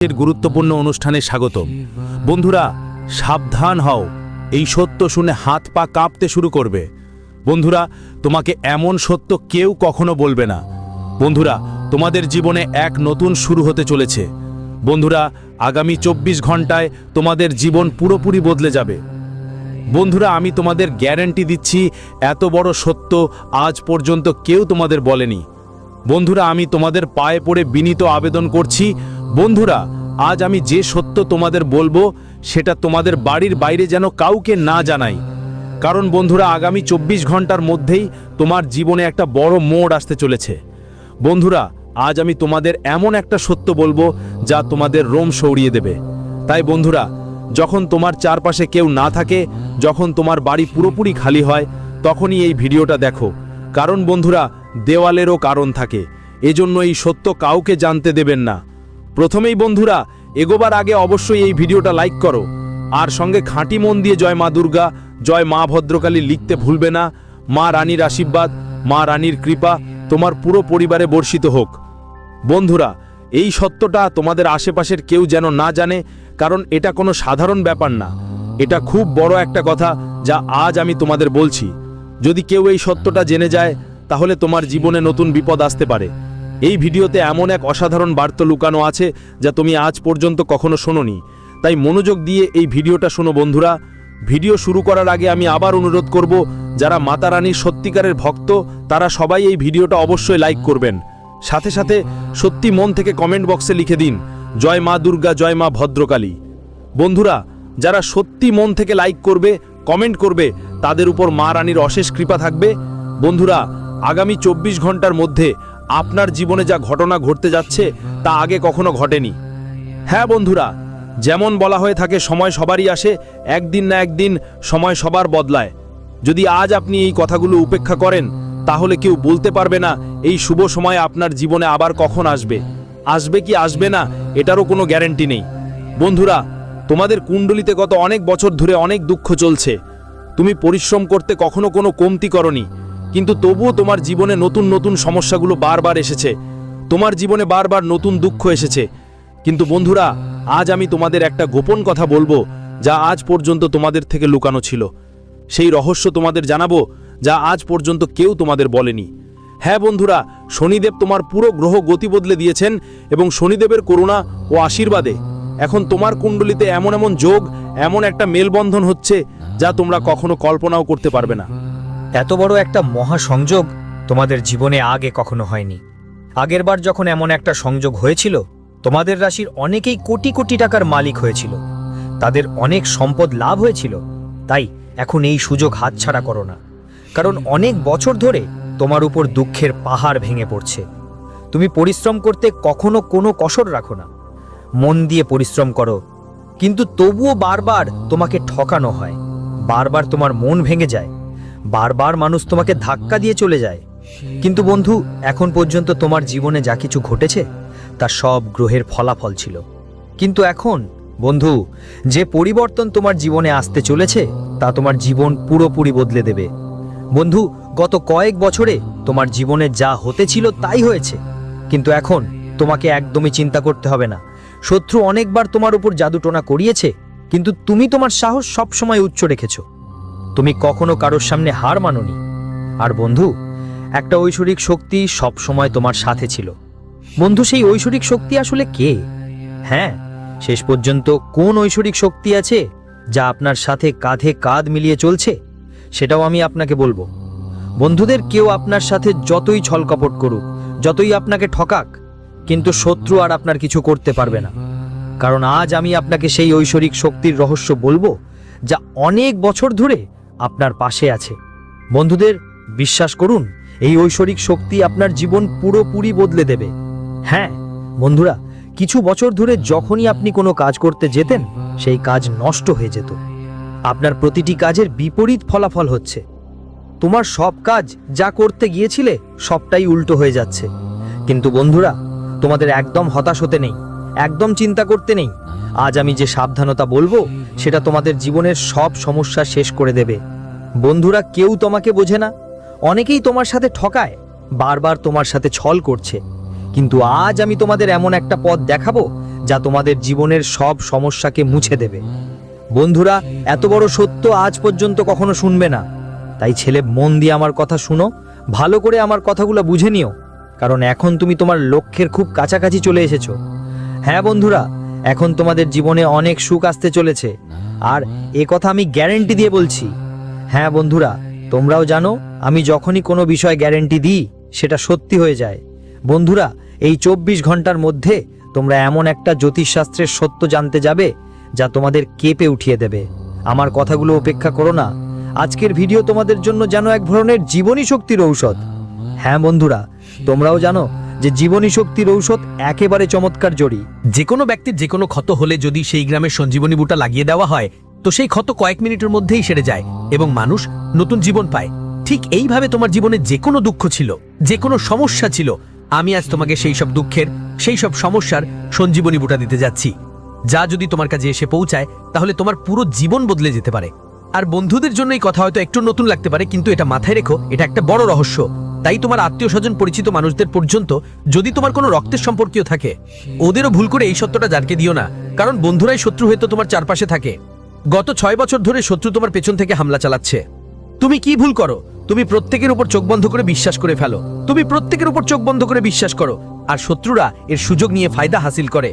এর গুরুত্বপূর্ণ অনুষ্ঠানে স্বাগতম। বন্ধুরা, সাবধান হও, এই সত্য শুনে হাত পা কাঁপতে শুরু করবে। বন্ধুরা, তোমাকে এমন সত্য কেউ কখনো বলবে না। বন্ধুরা, তোমাদের জীবনে এক নতুন শুরু হতে চলেছে। বন্ধুরা, আগামী 24 ঘন্টায় তোমাদের জীবন পুরোপুরি বদলে যাবে। বন্ধুরা, আমি তোমাদের গ্যারান্টি দিচ্ছি, এত বড় সত্য আজ পর্যন্ত কেউ তোমাদের বলেনি। বন্ধুরা, আমি তোমাদের পায়ে পড়ে বিনীত আবেদন করছি, বন্ধুরা, আজ আমি যে সত্য তোমাদের বলবো সেটা তোমাদের বাড়ির বাইরে যেন কাউকে না জানাই। কারণ বন্ধুরা, আগামী 24 ঘন্টার মধ্যেই তোমার জীবনে একটা বড় মোড় আসতে চলেছে। বন্ধুরা, আজ আমি তোমাদের এমন একটা সত্য বলবো যা তোমাদের রোম সৌড়িয়ে দেবে। তাই বন্ধুরা, যখন তোমার চারপাশে কেউ না থাকে, যখন তোমার বাড়ি পুরোপুরি খালি হয়, তখনই এই ভিডিওটা দেখো। কারণ বন্ধুরা, দেওয়ালেরও কারণ থাকে, এজন্য এই সত্য কাউকে জানতে দেবেন না। প্রথমেই বন্ধুরা, এগোবার আগে অবশ্যই এই ভিডিওটা লাইক করো, আর সঙ্গে খাঁটি মন দিয়ে জয় মা দুর্গা, জয় মা ভদ্রকালী লিখতে ভুলবে না। মা রানীর আশীর্বাদ, মা রানীর কৃপা তোমার পুরো পরিবারে বর্ষিত হোক। বন্ধুরা, এই সত্যটা তোমাদের আশেপাশের কেউ যেন না জানে, কারণ এটা কোনো সাধারণ ব্যাপার না। এটা খুব বড় একটা কথা যা আজ আমি তোমাদের বলছি। যদি কেউ এই সত্যটা জেনে যায়, তাহলে তোমার জীবনে নতুন বিপদ আসতে পারে। এই ভিডিওতে এমন এক অসাধারণ বার্তা লুকানো আছে যা তুমি আজ পর্যন্ত কখনো শোনোনি। তাই মনোযোগ দিয়ে এই ভিডিওটা শোনো। বন্ধুরা, ভিডিও শুরু করার আগে আমি আবার অনুরোধ করব, যারা মাতা রানীর সত্যিকারের ভক্ত তারা সবাই এই ভিডিওটা অবশ্যই লাইক করবেন। সাথে সাথে সত্যি মন থেকে কমেন্ট বক্সে লিখে দিন, জয় মা দুর্গা, জয় মা ভদ্রকালী। বন্ধুরা, যারা সত্যি মন থেকে লাইক করবে, কমেন্ট করবে, তাদের উপর মা রানীর অশেষ কৃপা থাকবে। বন্ধুরা, আগামী 24 ঘন্টার মধ্যে আপনার জীবনে যা ঘটনা ঘটতে যাচ্ছে তা আগে কখনো ঘটেনি। হ্যাঁ বন্ধুরা, যেমন বলা হয়ে থাকে, সময় সবারই আসে, একদিন না একদিন সময় সবার বদলায়। যদি আজ আপনি এই কথাগুলো উপেক্ষা করেন, তাহলে কেউ বলতে পারবে না এই শুভ সময় আপনার জীবনে আবার কখন আসবে। আসবে কি আসবে না এটারও কোনো গ্যারান্টি নেই। বন্ধুরা, তোমাদের কুণ্ডলিতে গত অনেক বছর ধরে অনেক দুঃখ চলছে। তুমি পরিশ্রম করতে কখনো কোনো কমতি করনি, কিন্তু তবুও তোমার জীবনে নতুন নতুন সমস্যাগুলো বারবার এসেছে। তোমার জীবনে বারবার নতুন দুঃখ এসেছে। কিন্তু বন্ধুরা, আজ আমি তোমাদের একটা গোপন কথা বলবো যা আজ পর্যন্ত তোমাদের থেকে লুকানো ছিল। সেই রহস্য তোমাদের জানাবো যা আজ পর্যন্ত কেউ তোমাদের বলেনি। হ্যাঁ বন্ধুরা, শনিদেব তোমার পুরো গ্রহ গতি বদলে দিয়েছেন, এবং শনিদেবের করুণা ও আশীর্বাদে এখন তোমার কুণ্ডলিতে এমন এমন যোগ, এমন একটা মেলবন্ধন হচ্ছে যা তোমরা কখনো কল্পনাও করতে পারবে না। এত বড় একটা মহাসংযোগ তোমাদের জীবনে আগে কখনো হয়নি। আগেরবার যখন এমন একটা সংযোগ হয়েছিল, তোমাদের রাশির অনেকেই কোটি কোটি টাকার মালিক হয়েছিল, তাদের অনেক সম্পদ লাভ হয়েছিল। তাই এখন এই সুযোগ হাতছাড়া করো না, কারণ অনেক বছর ধরে তোমার উপর দুঃখের পাহাড় ভেঙে পড়ছে। তুমি পরিশ্রম করতে কখনো কোনো কসর রাখো না, মন দিয়ে পরিশ্রম করো, কিন্তু তবুও বারবার তোমাকে ঠকানো হয়, বারবার তোমার মন ভেঙে যায়, বারবার মানুষ তোমাকে ধাক্কা দিয়ে চলে যায়। কিন্তু বন্ধু, এখন পর্যন্ত তোমার জীবনে যা কিছু ঘটেছে তা সব গ্রহের ফলাফল ছিল। কিন্তু এখন বন্ধু, যে পরিবর্তন তোমার জীবনে আসতে চলেছে তা তোমার জীবন পুরোপুরি বদলে দেবে। বন্ধু, গত কয়েক বছরে তোমার জীবনে যা হতে ছিল তাই হয়েছে, কিন্তু এখন তোমাকে একদমই চিন্তা করতে হবে না। শত্রু অনেকবার তোমার উপর জাদুটোনা করিয়েছে, কিন্তু তুমি তোমার সাহস সবসময় উচ্চ রেখেছো। তুমি কখনো কারোর সামনে হার মানোনি। আর বন্ধু, একটা ঐশ্বরিক শক্তি সব সময় তোমার সাথে ছিল। বন্ধু, সেই ঐশ্বরিক শক্তি আসলে কে? হ্যাঁ, শেষ পর্যন্ত কোন ঐশ্বরিক শক্তি আছে যা আপনার সাথে কাঁধে কাঁধ মিলিয়ে চলছে, সেটাও আমি আপনাকে বলবো। বন্ধুদের, কেউ আপনার সাথে যতই ছলকপট করুক, যতই আপনাকে ঠকাক, কিন্তু শত্রু আর আপনার কিছু করতে পারবে না। কারণ আজ আমি আপনাকে সেই ঐশ্বরিক শক্তির রহস্য বলবো যা অনেক বছর ধরে আপনার পাশে আছে। বন্ধুদের, বিশ্বাস করুন, এই ঐশ্বরিক শক্তি আপনার জীবন পুরোপুরি বদলে দেবে। হ্যাঁ বন্ধুরা, কিছু বছর ধরে যখনই আপনি কোনো কাজ করতে যেতেন, সেই কাজ নষ্ট হয়ে যেত। আপনার প্রতিটি কাজের বিপরীত ফলাফল হচ্ছে। তোমার সব কাজ যা করতে গিয়েছিলে সবটাই উল্টো হয়ে যাচ্ছে। কিন্তু বন্ধুরা, তোমাদের একদম হতাশ হতে নেই, একদম চিন্তা করতে নেই। আজ আমি যে সাবধানতা বলবো সেটা তোমাদের জীবনের সব সমস্যা শেষ করে দেবে। বন্ধুরা, কেউ তোমাকে বোঝে না, অনেকেই তোমার সাথে ঠকায়, বারবার তোমার সাথে ছল করছে, কিন্তু আজ আমি তোমাদের এমন একটা পথ দেখাবো যা তোমাদের জীবনের সব সমস্যাকে মুছে দেবে। বন্ধুরা, এত বড় সত্য আজ পর্যন্ত কখনো শুনবে না। তাই ছেলে, মন দিয়ে আমার কথা শুনো, ভালো করে আমার কথাগুলো বুঝে নিও, কারণ এখন তুমি তোমার লক্ষ্যের খুব কাছাকাছি চলে এসেছো। হ্যাঁ বন্ধুরা, এখন তোমাদের জীবনে অনেক সুখ আসতে চলেছে, আর এ কথা আমি গ্যারেন্টি দিয়ে বলছি। হ্যাঁ বন্ধুরা, তোমরাও জানো আমি যখনই কোনো বিষয় গ্যারেন্টি দিই সেটা সত্যি হয়ে যায়। বন্ধুরা, এই 24 ঘন্টার মধ্যে তোমরা এমন একটা জ্যোতিষশাস্ত্রের সত্য জানতে যাবে যা তোমাদের কেঁপে উঠিয়ে দেবে। আমার কথাগুলো উপেক্ষা করো না। আজকের ভিডিও তোমাদের জন্য যেন এক ধরনের জীবনী শক্তির ঔষধ। হ্যাঁ বন্ধুরা, তোমরাও জানো যে জীবনী শক্তির ঔষধ একেবারে চমৎকার জড়ি। যে কোনো ব্যক্তির যে কোনো ক্ষত হলে যদি সেই গ্রামের সঞ্জীবনী বুটা লাগিয়ে দেওয়া হয়, তো সেই ক্ষত কয়েক মিনিটের মধ্যেই সেরে যায় এবং মানুষ নতুন জীবন পায়। ঠিক এইভাবে তোমার জীবনে যে কোনো দুঃখ ছিল, যে কোনো সমস্যা ছিল, আমি আজ তোমাকে সেই সব দুঃখের, সেই সব সমস্যার সঞ্জীবনী বুটা দিতে যাচ্ছি, যা যদি তোমার কাছে এসে পৌঁছায় তাহলে তোমার পুরো জীবন বদলে যেতে পারে। আর বন্ধুদের জন্য এই কথা হয়তো একটু নতুন লাগতে পারে, কিন্তু এটা মাথায় রেখো, এটা একটা বড় রহস্য। তাই তোমার আত্মীয় স্বজন, পরিচিত মানুষদের পর্যন্ত যদি তোমার কোনো রক্তের সম্পর্কীয় থাকে, ওদেরও ভুল করে এই সত্যটা জানকে দিও না, কারণ বন্ধুরাই শত্রু হয়তো তোমার চারপাশে থাকে। গত 6 বছর ধরে শত্রু তোমার পেছন থেকে হামলা চালাচ্ছে। তুমি কি ভুল করো? তুমি প্রত্যেকের উপর চোখ বন্ধ করে বিশ্বাস করে ফেলো। তুমি প্রত্যেকের উপর চোখ বন্ধ করে বিশ্বাস করো, আর শত্রুরা এর সুযোগ নিয়ে ফায়দা হাসিল করে।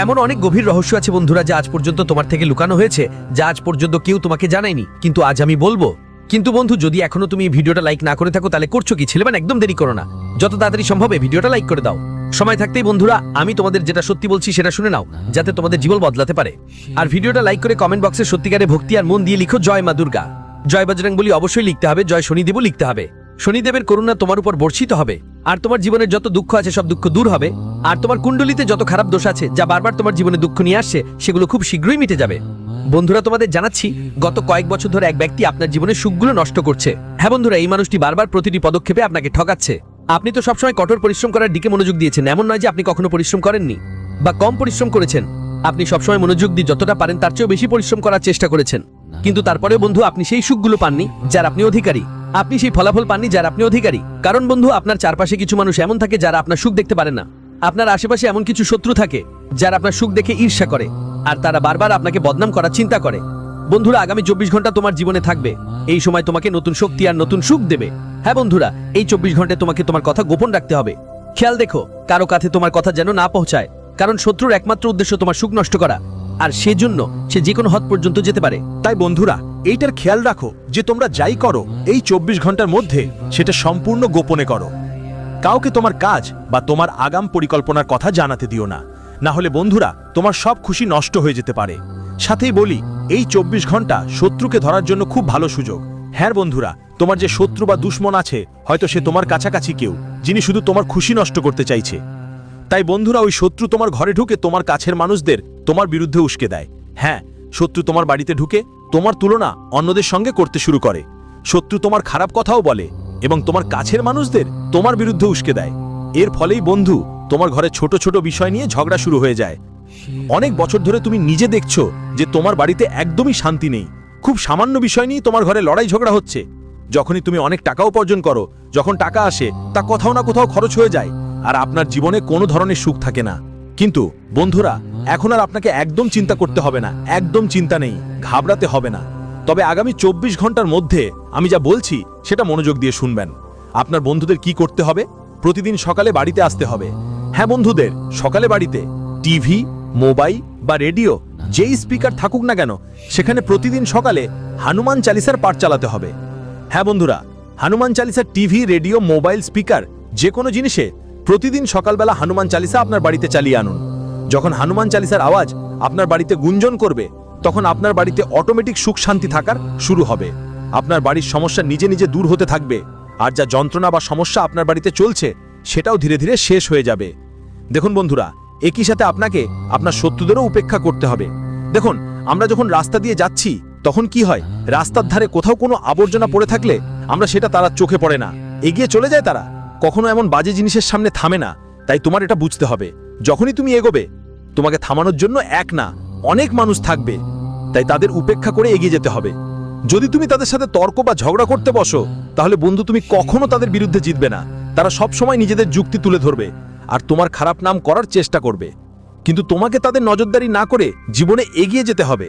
এমন অনেক গভীর রহস্য আছে বন্ধুরা, যা আজ পর্যন্ত তোমার থেকে লুকানো হয়েছে, যা আজ পর্যন্ত কেউ তোমাকে জানায়নি, কিন্তু আজ আমি বলবো। কিন্তু বন্ধু, যদি এখনো তুমি এই ভিডিওটা লাইক না করে থাকো তাহলে করছো কি? ছেলেমান, একদম দেরি করো না, যত তাড়াতাড়ি সম্ভব এই ভিডিওটা লাইক করে দাও। সময় থাকতেই বন্ধুরা, আমি তোমাদের যেটা সত্যি বলছি সেটা শুনে নাও, যাতে তোমাদের জীবন বদলাতে পারে। আর ভিডিওটা লাইক করে কমেন্ট বক্সে সত্যিকারে ভক্তি আর মন দিয়ে লিখো জয় মা দুর্গা, জয় বজরং বলি অবশ্যই লিখতে হবে, জয় শনিদেবও লিখতে হবে। শনিদেবের করুণা তোমার উপর বর্ষিত হবে, আর তোমার জীবনের যত দুঃখ আছে সব দুঃখ দূর হবে। আর তোমার কুণ্ডলিতে যত খারাপ দোষ আছে যা বারবার তোমার জীবনে দুঃখ নিয়ে আসছে, সেগুলো খুব শীঘ্রই মিটে যাবে। বন্ধুরা, তোমাদের জানাচ্ছি, গত কয়েক বছর ধরে এক ব্যক্তি আপনার জীবনের সুখগুলো নষ্ট করছে। হ্যাঁ বন্ধুরা, এই মানুষটি বারবার প্রতিটি পদক্ষেপে আপনাকে ঠকাচ্ছে। আপনি তো সবসময় কঠোর পরিশ্রম করার দিকে মনোযোগ দিয়েছেন, এমন নয় যে আপনি কখনো পরিশ্রম করেননি বা কম পরিশ্রম করেছেন। আপনি সবসময় মনোযোগ দিয়ে যতটা পারেন তার চেয়েও বেশি পরিশ্রম করার চেষ্টা করেছেন, কিন্তু তারপরেও বন্ধু আপনি সেই সুখগুলো পাননি যার আপনি অধিকারী। আপনি সেই ফলাফল পাননি যার আপনি অধিকারী। কারণ বন্ধু, আপনার চারপাশে কিছু মানুষ এমন থাকে যারা আপনার সুখ দেখতে পারে না। আপনার আশেপাশে এমন কিছু শত্রু থাকে যারা আপনার সুখ দেখে ঈর্ষা করে, আর তারা বারবার আপনাকে বদনাম করার চিন্তা করে। বন্ধুরা, আগামী 24 ঘন্টা তোমার জীবনে থাকবে। এই সময় তোমাকে নতুন শক্তি আর নতুন সুখ দেবে। হ্যাঁ বন্ধুরা, এই 24 ঘন্টায় তোমাকে তোমার কথা গোপন রাখতে হবে। খেয়াল দেখো, কারো কাছে তোমার কথা যেন না পৌঁছায়, কারণ শত্রুর একমাত্র উদ্দেশ্য তোমার সুখ নষ্ট করা, আর সেজন্য সে যে কোনো হদ পর্যন্ত যেতে পারে। তাই বন্ধুরা, এইটার খেয়াল রাখো যে তোমরা যাই করো এই 24 ঘন্টার মধ্যে সেটা সম্পূর্ণ গোপনে করো। কাউকে তোমার কাজ বা তোমার আগাম পরিকল্পনার কথা জানাতে দিও না, না হলে বন্ধুরা তোমার সব খুশি নষ্ট হয়ে যেতে পারে। সাথেই বলি, এই 24 ঘন্টা শত্রুকে ধরার জন্য খুব ভালো সুযোগ। হ্যাঁ বন্ধুরা, তোমার যে শত্রু বা দুশ্মন আছে, হয়তো সে তোমার কাছাকাছি কেউ, যিনি শুধু তোমার খুশি নষ্ট করতে চাইছে। তাই বন্ধুরা, ওই শত্রু তোমার ঘরে ঢুকে তোমার কাছের মানুষদের তোমার বিরুদ্ধে উস্কে দেয়। হ্যাঁ, শত্রু তোমার বাড়িতে ঢুকে তোমার তুলনা অন্যদের সঙ্গে করতে শুরু করে। শত্রু তোমার খারাপ কথাও বলে এবং তোমার কাছের মানুষদের তোমার বিরুদ্ধে উস্কে দেয়। এর ফলেই বন্ধু, তোমার ঘরে ছোট ছোট বিষয় নিয়ে ঝগড়া শুরু হয়ে যায়। অনেক বছর ধরে তুমি নিজে দেখছো যে তোমার বাড়িতে একদমই শান্তি নেই। খুব সামান্য বিষয় নিয়ে তোমার ঘরে লড়াই ঝগড়া হচ্ছে। যখনই তুমি অনেক টাকা উপার্জন করো, যখন টাকা আসে তা কোথাও না কোথাও খরচ হয়ে যায়, আর আপনার জীবনে কোনো ধরনের সুখ থাকে না। কিন্তু বন্ধুরা, এখন আর আপনাকে একদম চিন্তা করতে হবে না, একদম চিন্তা নেই, ঘাবড়াতে হবে না। তবে আগামী 24 ঘন্টার মধ্যে আমি যা বলছি সেটা মনোযোগ দিয়ে শুনবেন। আপনার বন্ধুদের কি করতে হবে? প্রতিদিন সকালে বাড়িতে আসতে হবে। হ্যাঁ বন্ধুদের, সকালে বাড়িতে টিভি, মোবাইল বা রেডিও, যেই স্পিকার থাকুক না কেন, সেখানে প্রতিদিন সকালে হনুমান চালিসার পাঠ চালাতে হবে। হ্যাঁ বন্ধুরা, হনুমান চালিসার টিভি, রেডিও, মোবাইল, স্পিকার, যে কোনো জিনিসে প্রতিদিন সকালবেলা হনুমান চালিসা আপনার বাড়িতে চালিয়ে আনুন। যখন হনুমান চালিসার আওয়াজ আপনার বাড়িতে গুঞ্জন করবে, তখন আপনার বাড়িতে অটোমেটিক সুখ শান্তি থাকার শুরু হবে। আপনার বাড়ির সমস্যা নিজে নিজে দূর হতে থাকবে, আর যা যন্ত্রণা বা সমস্যা আপনার বাড়িতে চলছে সেটাও ধীরে ধীরে শেষ হয়ে যাবে। দেখুন বন্ধুরা, একই সাথে আপনাকে আপনার শত্রুদেরও উপেক্ষা করতে হবে। দেখুন, আমরা যখন রাস্তা দিয়ে যাচ্ছি তখন কি হয়, রাস্তার ধারে কোথাও কোনো আবর্জনা পড়ে থাকলে আমরা সেটা তারা চোখে পড়ে না, এগিয়ে চলে যায়। তারা কখনো এমন বাজে জিনিসের সামনে থামে না। তাই তোমার এটা বুঝতে হবে, যখনই তুমি এগোবে তোমাকে থামানোর জন্য এক না অনেক মানুষ থাকবে, তাই তাদের উপেক্ষা করে এগিয়ে যেতে হবে। যদি তুমি তাদের সাথে তর্ক বা ঝগড়া করতে বসো, তাহলে বন্ধু তুমি কখনো তাদের বিরুদ্ধে জিতবে না। তারা সব সময় নিজেদের যুক্তি তুলে ধরবে আর তোমার খারাপ নাম করার চেষ্টা করবে। কিন্তু তোমাকে তাদের নজরদারি না করে জীবনে এগিয়ে যেতে হবে।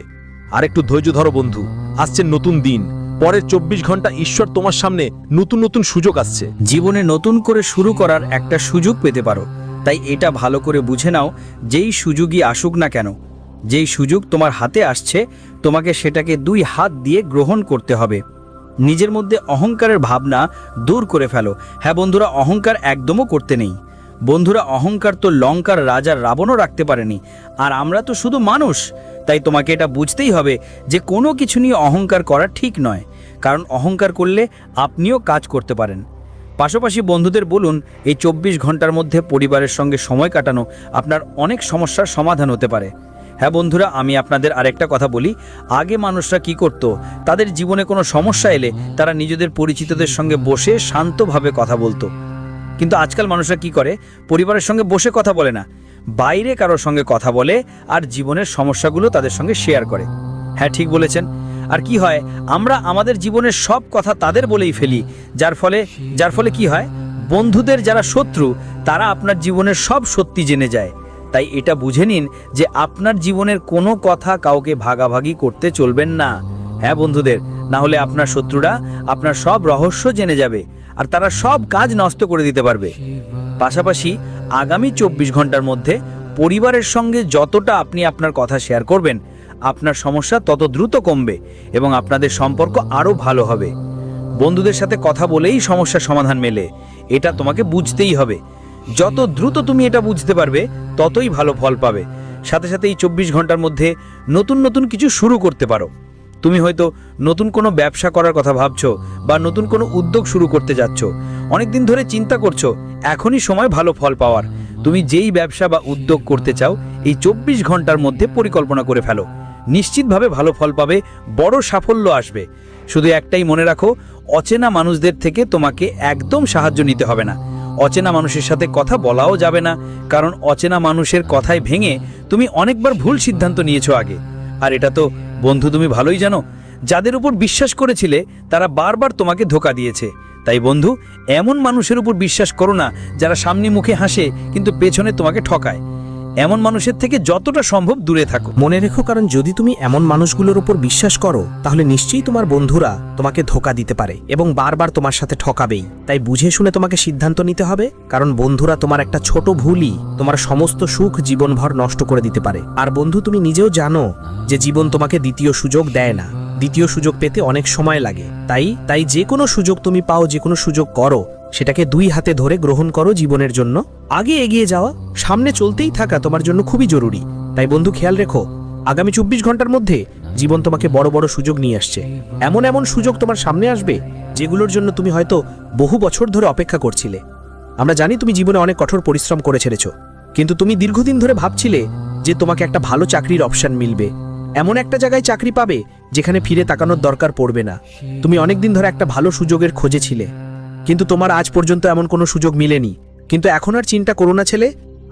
আর একটু ধৈর্য ধরো বন্ধু, আসছে নতুন দিন। পরের 24 ঘন্টা ঈশ্বর তোমার সামনে নতুন নতুন সুযোগ আসছে। জীবনে নতুন করে শুরু করার একটা সুযোগ পেতে পারো, তাই এটা ভালো করে বুঝে নাও। যেই সুযোগই আসুক না কেন, যেই সুযোগ তোমার হাতে আসছে, তোমাকে সেটাকে 2 হাত দিয়ে গ্রহণ করতে হবে। নিজের মধ্যে অহংকারের ভাবনা দূর করে ফেলো। হ্যাঁ বন্ধুরা, অহংকার একদমও করতে নেই। বন্ধুরা, অহংকার তো লঙ্কার রাজা রাবণও রাখতে পারেনি, আর আমরা তো শুধু মানুষ। তাই তোমাকে এটা বুঝতেই হবে যে কোনো কিছু নিয়ে অহংকার করা ঠিক নয়, কারণ অহংকার করলে আপনিও কাজ করতে পারেন। পাশাপাশি বন্ধুদের বলুন, এই 24 ঘন্টার মধ্যে পরিবারের সঙ্গে সময় কাটানো আপনার অনেক সমস্যার সমাধান হতে পারে। হ্যাঁ বন্ধুরা, আমি আপনাদের আরেকটা কথা বলি। আগে মানুষরা কি করত, তাদের জীবনে কোনো সমস্যা এলে তারা নিজেদের পরিচিতদের সঙ্গে বসে শান্তভাবে কথা বলতো। কিন্তু আজকাল মানুষরা কি করে, পরিবারের সঙ্গে বসে কথা বলে না, বাইরে কারোর সঙ্গে কথা বলে আর জীবনের সমস্যাগুলো তাদের সঙ্গে শেয়ার করে। হ্যাঁ, ঠিক বলেছেন। আর কি হয়, আমরা আমাদের জীবনের সব কথা তাদের বলেই ফেলি, যার ফলে কি হয়, বন্ধুদের যারা শত্রু তারা আপনার জীবনের সব সত্যি জেনে যায়। তাই এটা বুঝে নিন যে আপনার জীবনের কোনো কথা কাউকে ভাগাভাগি করতে চলবেন না। হ্যাঁ বন্ধুদের, না হলে আপনার শত্রুরা আপনার সব রহস্য জেনে যাবে আর তারা সব কাজ নষ্ট করে দিতে পারবে। পাশাপাশি আগামী 24 ঘন্টার মধ্যে পরিবারের সঙ্গে যতটা আপনি আপনার কথা শেয়ার করবেন, আপনার সমস্যা তত দ্রুত কমবে এবং আপনাদের সম্পর্ক আরও ভালো হবে। বন্ধুদের সাথে কথা বলেই সমস্যার সমাধান মেলে, এটা তোমাকে বুঝতেই হবে। যত দ্রুত তুমি এটা বুঝতে পারবে, ততই ভালো ফল পাবে। সাথে সাথে এই 24 ঘন্টার মধ্যে নতুন নতুন কিছু শুরু করতে পারো। তুমি হয়তো নতুন কোনো ব্যবসা করার কথা ভাবছো বা নতুন কোনো উদ্যোগ শুরু করতে যাচ্ছ। অনেকদিন ধরে চিন্তা করছো, এখনই সময় ভালো ফল পাওয়ার। তুমি যেই ব্যবসা বা উদ্যোগ করতে চাও, এই 24 ঘন্টার মধ্যে পরিকল্পনা করে ফেলো। নিশ্চিতভাবে ভালো ফল পাবে, বড় সাফল্য আসবে। শুধু একটাই মনে রাখো, অচেনা মানুষদের থেকে তোমাকে একদম সাহায্য নিতে হবে না। অচেনা মানুষের সাথে কথা বলাও যাবে না, কারণ অচেনা মানুষের কথায় ভেঙে তুমি অনেকবার ভুল সিদ্ধান্ত নিয়েছো আগে। আর এটা তো বন্ধু তুমি ভালোই জানো, যাদের উপর বিশ্বাস করেছিলে তারা বারবার তোমাকে ধোঁকা দিয়েছে। তাই বন্ধু, এমন মানুষের উপর বিশ্বাস করো না যারা সামনে মুখে হাসে কিন্তু পেছনে তোমাকে ঠকায়। এমন মানুষের থেকে যতটা সম্ভব দূরে থাকো। মনে রেখো, কারণ যদি তুমি এমন মানুষগুলোর উপর বিশ্বাস করো, তাহলে নিশ্চয়ই তোমার বন্ধুরা তোমাকে ধোঁকা দিতে পারে এবং বারবার তোমার সাথে ঠকাবেই। তাই বুঝে শুনে তোমাকে সিদ্ধান্ত নিতে হবে, কারণ বন্ধুরা তোমার একটা ছোট ভুলই তোমার সমস্ত সুখ জীবনভর নষ্ট করে দিতে পারে। আর বন্ধু, তুমি নিজেও জানো যে জীবন তোমাকে দ্বিতীয় সুযোগ দেয় না, দ্বিতীয় সুযোগ পেতে অনেক সময় লাগে। তাই যে কোনো সুযোগ তুমি পাও, যে কোনো সুযোগ করো, সেটাকে 2 হাতে ধরে গ্রহণ করো। জীবনের জন্য আগে এগিয়ে যাওয়া, সামনে চলতেই থাকা তোমার জন্য খুবই জরুরি। তাই বন্ধু, খেয়াল রেখো, আগামী 24 ঘন্টার মধ্যে জীবন তোমাকে বড় বড় সুযোগ নিয়ে আসছে। এমন এমন সুযোগ তোমার সামনে আসবে যেগুলোর জন্য তুমি হয়তো বহু বছর ধরে অপেক্ষা করছিলে। আমরা জানি তুমি জীবনে অনেক কঠোর পরিশ্রম করে ছেড়েছো, কিন্তু তুমি দীর্ঘদিন ধরে ভাবছিলে যে তোমাকে একটা ভালো চাকরির অপশন মিলবে, এমন একটা জায়গায় চাকরি পাবে যেখানে ফিরে তাকানোর দরকার পড়বে না। তুমি অনেকদিন ধরে একটা ভালো সুযোগের খোঁজে ছিলে, কিন্তু তোমার আজ পর্যন্ত এমন কোনো সুযোগ মিলেনি। কিন্তু এখন আর চিন্তা করো না ছেলে,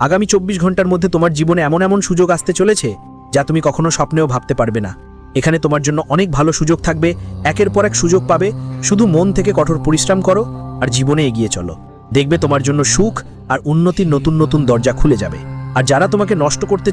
আগামী 24 ঘন্টার মধ্যে তোমার জীবনে এমন এমন সুযোগ আসতে চলেছে যা তুমি কখনো স্বপ্নেও ভাবতে পারবে না। এখানে তোমার জন্য অনেক ভালো সুযোগ থাকবে, একের পর এক সুযোগ পাবে। শুধু মন থেকে কঠোর পরিশ্রম করো আর জীবনে এগিয়ে চলো। দেখবে তোমার জন্য সুখ আর উন্নতির নতুন নতুন দরজা খুলে যাবে। আর যারা তোমাকে নষ্ট করতে